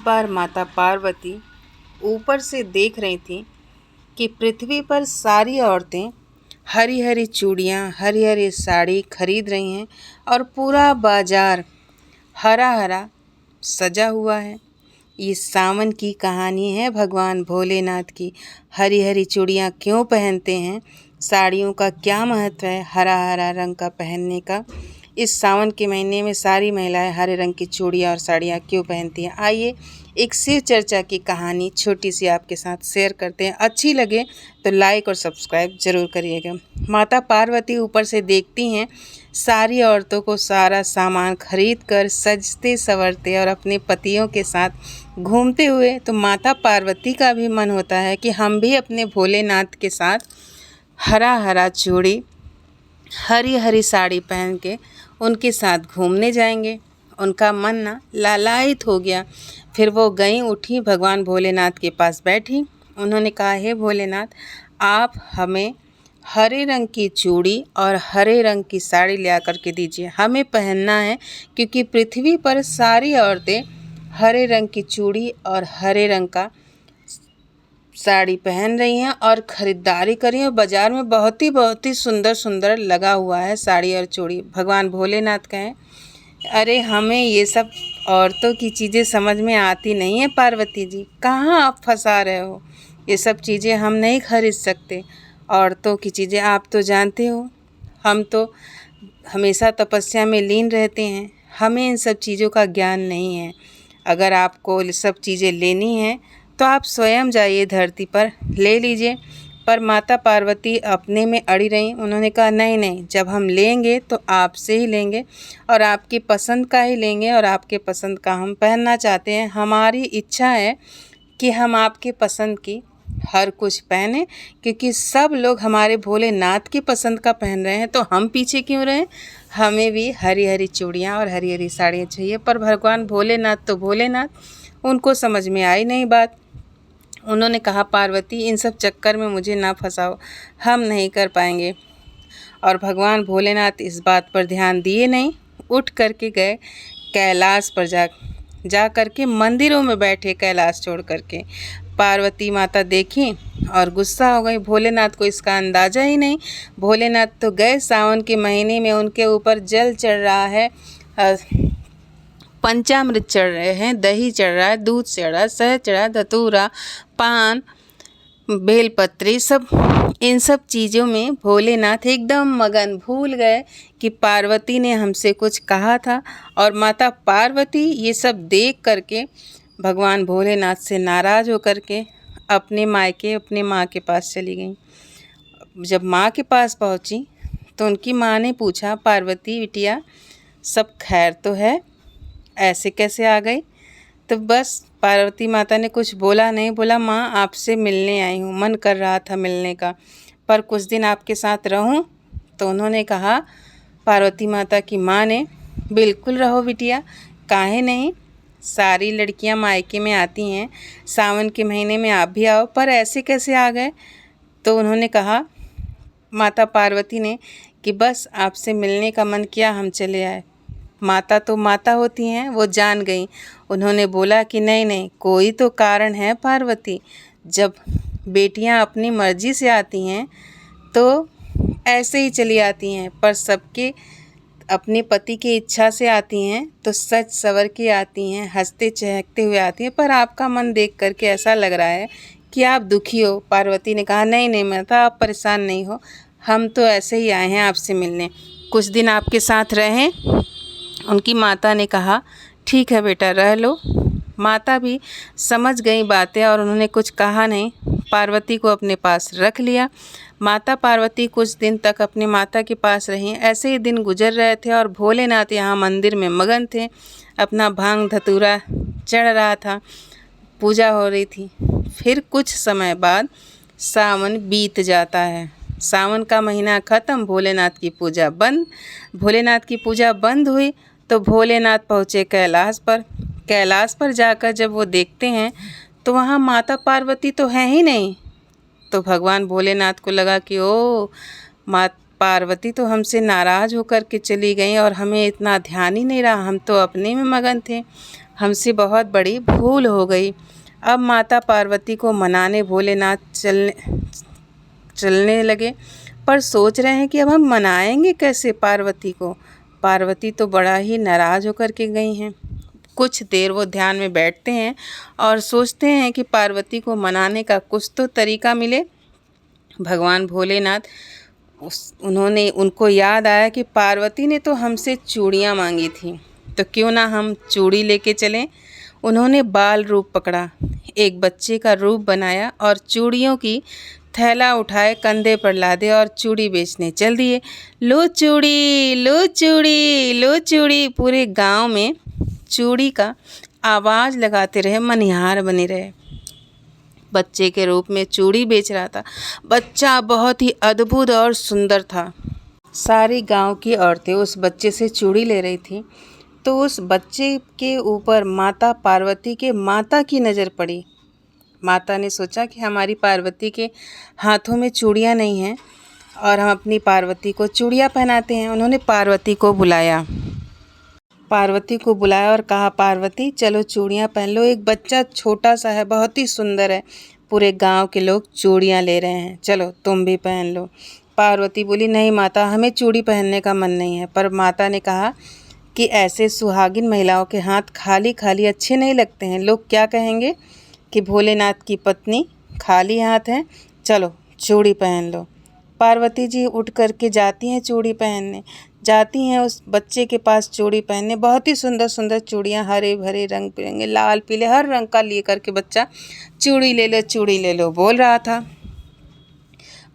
बार माता पार्वती ऊपर से देख रही थीं कि पृथ्वी पर सारी औरतें हरी हरी चूड़ियाँ, हरी हरी साड़ी खरीद रही हैं और पूरा बाजार हरा हरा सजा हुआ है। ये सावन की कहानी है भगवान भोलेनाथ की। हरी हरी चूड़ियाँ क्यों पहनते हैं, साड़ियों का क्या महत्व है हरा हरा रंग का पहनने का। इस सावन के महीने में सारी महिलाएं हरे रंग की चूड़ियाँ और साड़ियाँ क्यों पहनती हैं, आइए एक शिव चर्चा की कहानी छोटी सी आपके साथ शेयर करते हैं। अच्छी लगे तो लाइक और सब्सक्राइब ज़रूर करिएगा। माता पार्वती ऊपर से देखती हैं सारी औरतों को सारा सामान खरीद कर सजते संवरते और अपने पतियों के साथ घूमते हुए, तो माता पार्वती का भी मन होता है कि हम भी अपने भोलेनाथ के साथ हरा हरा चूड़ी, हरी हरी साड़ी पहन के उनके साथ घूमने जाएंगे। उनका मन ना लालायित हो गया। फिर वो गईं, उठी, भगवान भोलेनाथ के पास बैठी। उन्होंने कहा, हे भोलेनाथ, आप हमें हरे रंग की चूड़ी और हरे रंग की साड़ी ले आकर के दीजिए, हमें पहनना है, क्योंकि पृथ्वी पर सारी औरतें हरे रंग की चूड़ी और हरे रंग का साड़ी पहन रही हैं और ख़रीदारी कर रही हैं। बाज़ार में बहुत ही सुंदर सुंदर लगा हुआ है साड़ी और चूड़ी। भगवान भोलेनाथ कहें, अरे हमें ये सब औरतों की चीज़ें समझ में आती नहीं है पार्वती जी, कहाँ आप फंसा रहे हो। ये सब चीज़ें हम नहीं खरीद सकते। औरतों की चीज़ें आप तो जानते हो, हम तो हमेशा तपस्या में लीन रहते हैं, हमें इन सब चीज़ों का ज्ञान नहीं है। अगर आपको ये सब चीज़ें लेनी हैं तो आप स्वयं जाइए धरती पर ले लीजिए। पर माता पार्वती अपने में अड़ी रहीं। उन्होंने कहा, नहीं नहीं, जब हम लेंगे तो आपसे ही लेंगे और आपकी पसंद का ही लेंगे और आपके पसंद का हम पहनना चाहते हैं। हमारी इच्छा है कि हम आपके पसंद की हर कुछ पहने, क्योंकि सब लोग हमारे भोलेनाथ की पसंद का पहन रहे हैं, तो हम पीछे क्यों रहें। हमें भी हरी हरी चूड़ियाँ और हरी हरी साड़ियाँ चाहिए। पर भगवान भोलेनाथ तो भोलेनाथ, उनको समझ में आई नहीं बात। उन्होंने कहा, पार्वती, इन सब चक्कर में मुझे ना फंसाओ, हम नहीं कर पाएंगे। और भगवान भोलेनाथ इस बात पर ध्यान दिए नहीं, उठ करके गए कैलाश पर। जा करके मंदिरों में बैठे, कैलाश छोड़ करके। पार्वती माता देखी और गुस्सा हो गई। भोलेनाथ को इसका अंदाज़ा ही नहीं। भोलेनाथ तो गए, सावन के महीने में उनके ऊपर जल चढ़ रहा है, पंचामृत चढ़ रहे हैं, दही चढ़ रहा है, दूध चढ़ रहा है, शहद चढ़ा है, धतूरा, पान, बेलपत्री, सब इन सब चीज़ों में भोलेनाथ एकदम मगन, भूल गए कि पार्वती ने हमसे कुछ कहा था। और माता पार्वती ये सब देख करके भगवान भोलेनाथ से नाराज़ होकर के अपने मायके, अपने माँ के पास चली गई। जब माँ के पास पहुँची तो उनकी माँ ने पूछा, पार्वती बिटिया, सब खैर तो है, ऐसे कैसे आ गई। तो बस पार्वती माता ने कुछ बोला नहीं, बोला, माँ आपसे मिलने आई हूँ, मन कर रहा था मिलने का, पर कुछ दिन आपके साथ रहूँ। तो उन्होंने कहा, पार्वती माता की माँ ने, बिल्कुल रहो बिटिया, काहे नहीं, सारी लड़कियाँ मायके में आती हैं, सावन के महीने में आप भी आओ, पर ऐसे कैसे आ गए। तो उन्होंने कहा, माता पार्वती ने, कि बस आपसे मिलने का मन किया, हम चले आए। माता तो माता होती हैं, वो जान गई। उन्होंने बोला कि नहीं नहीं, कोई तो कारण है पार्वती, जब बेटियां अपनी मर्जी से आती हैं तो ऐसे ही चली आती हैं, पर सबके अपने पति की इच्छा से आती हैं तो सच सवर के आती हैं, हंसते चहकते हुए आती हैं। पर आपका मन देख करके ऐसा लग रहा है कि आप दुखी हो। पार्वती ने कहा, नहीं नहीं माता, आप परेशान नहीं हो, हम तो ऐसे ही आए हैं आपसे मिलने, कुछ दिन आपके साथ रहें। उनकी माता ने कहा, ठीक है बेटा, रह लो। माता भी समझ गई बातें और उन्होंने कुछ कहा नहीं, पार्वती को अपने पास रख लिया। माता पार्वती कुछ दिन तक अपनी माता के पास रहीं। ऐसे ही दिन गुजर रहे थे और भोलेनाथ यहाँ मंदिर में मगन थे, अपना भांग धतूरा चढ़ रहा था, पूजा हो रही थी। फिर कुछ समय बाद सावन बीत जाता है। सावन का महीना ख़त्म, भोलेनाथ की पूजा बंद। भोलेनाथ की पूजा बंद हुई तो भोलेनाथ पहुँचे कैलाश पर। कैलाश पर जाकर जब वो देखते हैं तो वहाँ माता पार्वती तो है ही नहीं। तो भगवान भोलेनाथ को लगा कि ओ, माता पार्वती तो हमसे नाराज़ होकर के चली गई और हमें इतना ध्यान ही नहीं रहा, हम तो अपने में मगन थे। हमसे बहुत बड़ी भूल हो गई। अब माता पार्वती को मनाने भोलेनाथ चलने लगे, पर सोच रहे हैं कि अब हम मनाएंगे कैसे पार्वती को। पार्वती तो बड़ा ही नाराज़ होकर के गई हैं। कुछ देर वो ध्यान में बैठते हैं और सोचते हैं कि पार्वती को मनाने का कुछ तो तरीका मिले। भगवान भोलेनाथ उन्होंने उनको याद आया कि पार्वती ने तो हमसे चूड़ियाँ मांगी थी, तो क्यों ना हम चूड़ी लेके चलें। उन्होंने बाल रूप पकड़ा, एक बच्चे का रूप बनाया और चूड़ियों की थैला उठाए कंधे पर लादे और चूड़ी बेचने चल दिए। लो चूड़ी, लो चूड़ी, लो चूड़ी, पूरे गांव में चूड़ी का आवाज़ लगाते रहे, मनिहार बने रहे। बच्चे के रूप में चूड़ी बेच रहा था। बच्चा बहुत ही अद्भुत और सुंदर था। सारी गांव की औरतें उस बच्चे से चूड़ी ले रही थीं, तो उस बच्चे के ऊपर माता पार्वती के माता की नज़र पड़ी। माता ने सोचा कि हमारी पार्वती के हाथों में चूड़ियाँ नहीं हैं और हम अपनी पार्वती को चूड़ियाँ पहनाते हैं। उन्होंने पार्वती को बुलाया और कहा, पार्वती चलो चूड़ियाँ पहन लो। एक बच्चा छोटा सा है, बहुत ही सुंदर है, पूरे गांव के लोग चूड़ियाँ ले रहे हैं, चलो तुम भी पहन लो। पार्वती बोली, नहीं माता, हमें चूड़ी पहनने का मन नहीं है। पर माता ने कहा कि ऐसे सुहागिन महिलाओं के हाथ खाली खाली अच्छे नहीं लगते हैं। लोग क्या कहेंगे कि भोलेनाथ की पत्नी खाली हाथ हैं, चलो चूड़ी पहन लो। पार्वती जी उठ करके जाती हैं चूड़ी पहनने, जाती हैं उस बच्चे के पास चूड़ी पहनने। बहुत ही सुंदर सुंदर चूड़ियाँ, हरे भरे रंग बिरंगे, लाल पीले हर रंग का लिए करके बच्चा चूड़ी ले लो, चूड़ी ले लो बोल रहा था।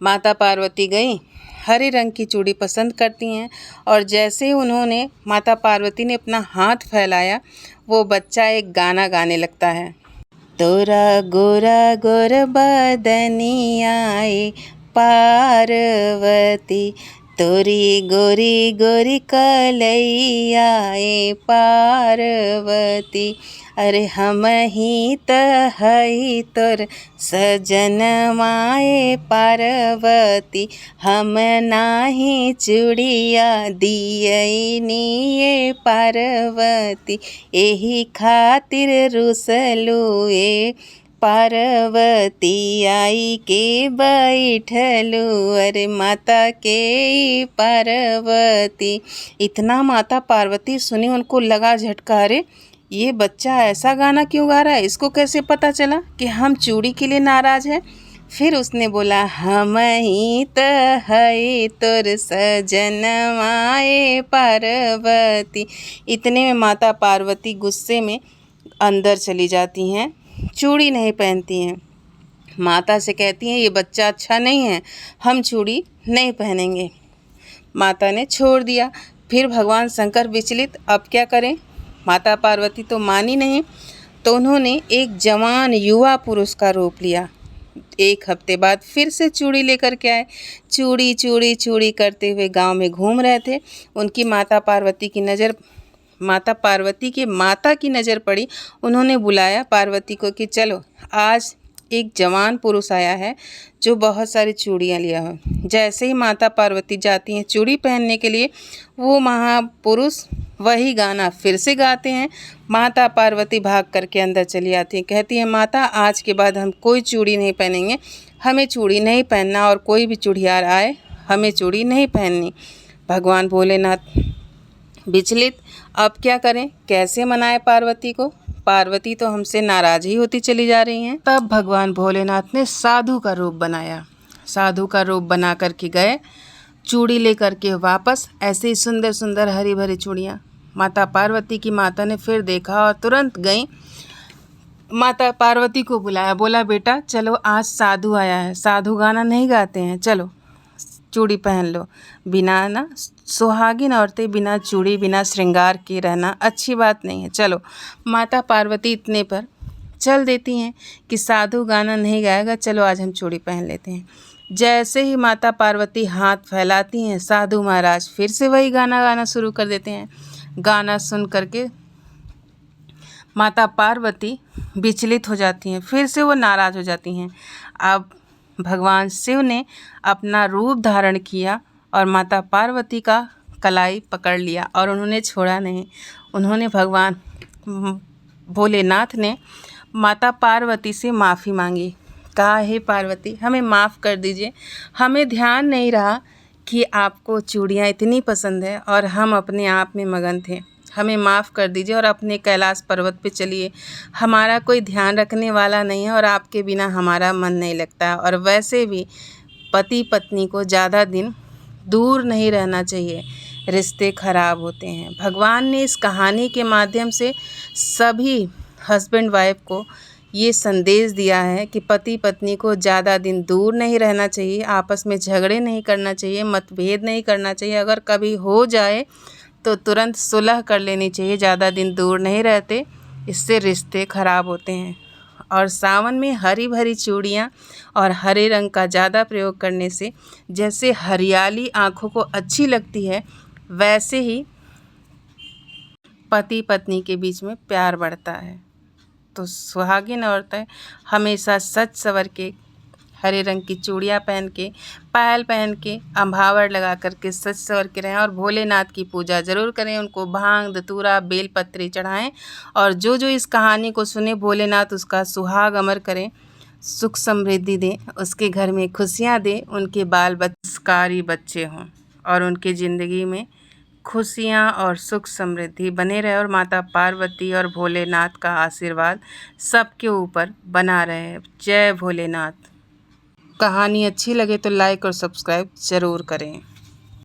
माता पार्वती गई, हरे रंग की चूड़ी पसंद करती हैं, और जैसे ही उन्होंने माता पार्वती ने अपना हाथ फैलाया, वो बच्चा एक गाना गाने लगता है। तोरा गोरा गोर बदनियाए पार्वती, तोरी गोरी गोरी कलैयाए पार्वती, अरे हम ही त हई तोर सजन माए पार्वती, हम नाही चूड़िया दियनी ये पार्वती, एही खातिर रुसलू ए पार्वती, आई के बैठलू अरे माता के पार्वती। इतना माता पार्वती सुनी, उनको लगा झटका, अरे ये बच्चा ऐसा गाना क्यों गा रहा है, इसको कैसे पता चला कि हम चूड़ी के लिए नाराज़ हैं। फिर उसने बोला, हम ही त हई तोर सजनवाए पार्वती। इतने में माता पार्वती गुस्से में अंदर चली जाती हैं, चूड़ी नहीं पहनती हैं। माता से कहती हैं, ये बच्चा अच्छा नहीं है, हम चूड़ी नहीं पहनेंगे। माता ने छोड़ दिया। फिर भगवान शंकर विचलित, अब क्या करें। माता पार्वती तो मानी नहीं, तो उन्होंने एक जवान युवा पुरुष का रूप लिया। एक हफ्ते बाद फिर से चूड़ी लेकर के आए। चूड़ी चूड़ी चूड़ी करते हुए गांव में घूम रहे थे। उनकी माता पार्वती की नज़र पड़ी। उन्होंने बुलाया पार्वती को कि चलो, आज एक जवान पुरुष आया है जो बहुत सारी चूड़ियाँ लिया हो। जैसे ही माता पार्वती जाती हैं चूड़ी पहनने के लिए, वो महापुरुष वही गाना फिर से गाते हैं। माता पार्वती भाग करके अंदर चली आती हैं, कहती हैं, माता आज के बाद हम कोई चूड़ी नहीं पहनेंगे, हमें चूड़ी नहीं पहनना, और कोई भी चूड़ियार आए हमें चूड़ी नहीं पहननी। भगवान भोलेनाथ विचलित, अब क्या करें, कैसे मनाएं पार्वती को। पार्वती तो हमसे नाराज ही होती चली जा रही हैं। तब भगवान भोलेनाथ ने साधु का रूप बनाया। साधु का रूप बना कर के गए, चूड़ी लेकर के वापस, ऐसे ही सुंदर सुंदर हरी भरी चूड़ियाँ। माता पार्वती की माता ने फिर देखा और तुरंत गई, माता पार्वती को बुलाया, बोला, बेटा चलो, आज साधु आया है, साधु गाना नहीं गाते हैं, चलो चूड़ी पहन लो। बिना सुहागिन औरतें बिना चूड़ी बिना श्रृंगार के रहना अच्छी बात नहीं है, चलो। माता पार्वती इतने पर चल देती हैं कि साधु गाना नहीं गाएगा, चलो आज हम चूड़ी पहन लेते हैं। जैसे ही माता पार्वती हाथ फैलाती हैं, साधु महाराज फिर से वही गाना गाना शुरू कर देते हैं। गाना सुन करके माता पार्वती विचलित हो जाती हैं, फिर से वो नाराज़ हो जाती हैं। अब भगवान शिव ने अपना रूप धारण किया और माता पार्वती का कलाई पकड़ लिया और उन्होंने छोड़ा नहीं। उन्होंने भगवान भोलेनाथ ने माता पार्वती से माफ़ी मांगी। कहा, हे पार्वती, हमें माफ़ कर दीजिए, हमें ध्यान नहीं रहा कि आपको चूड़ियाँ इतनी पसंद है और हम अपने आप में मगन थे। हमें माफ़ कर दीजिए और अपने कैलाश पर्वत पे चलिए। हमारा कोई ध्यान रखने वाला नहीं है और आपके बिना हमारा मन नहीं लगता। और वैसे भी पति पत्नी को ज़्यादा दिन दूर नहीं रहना चाहिए, रिश्ते खराब होते हैं। भगवान ने इस कहानी के माध्यम से सभी हस्बैंड वाइफ को ये संदेश दिया है कि पति पत्नी को ज़्यादा दिन दूर नहीं रहना चाहिए, आपस में झगड़े नहीं करना चाहिए, मतभेद नहीं करना चाहिए। अगर कभी हो जाए तो तुरंत सुलह कर लेनी चाहिए, ज़्यादा दिन दूर नहीं रहते, इससे रिश्ते खराब होते हैं। और सावन में हरी भरी चूड़ियाँ और हरे रंग का ज़्यादा प्रयोग करने से जैसे हरियाली आँखों को अच्छी लगती है, वैसे ही पति पत्नी के बीच में प्यार बढ़ता है। तो सुहागिन औरतें हमेशा सज संवर के, हरे रंग की चूड़ियाँ पहन के, पायल पहन के, अम्भावर लगा करके सज संवर के रहें और भोलेनाथ की पूजा ज़रूर करें। उनको भांग धतूरा बेलपत्री चढ़ाएं और जो जो इस कहानी को सुने भोलेनाथ उसका सुहाग अमर करें, सुख समृद्धि दें, उसके घर में खुशियाँ दें, उनके बाल संस्कारी बच्चे हों और उनकी ज़िंदगी में खुशियाँ और सुख समृद्धि बने रहे और माता पार्वती और भोलेनाथ का आशीर्वाद सबके ऊपर बना रहे। जय भोलेनाथ। कहानी अच्छी लगे तो लाइक और सब्सक्राइब ज़रूर करें।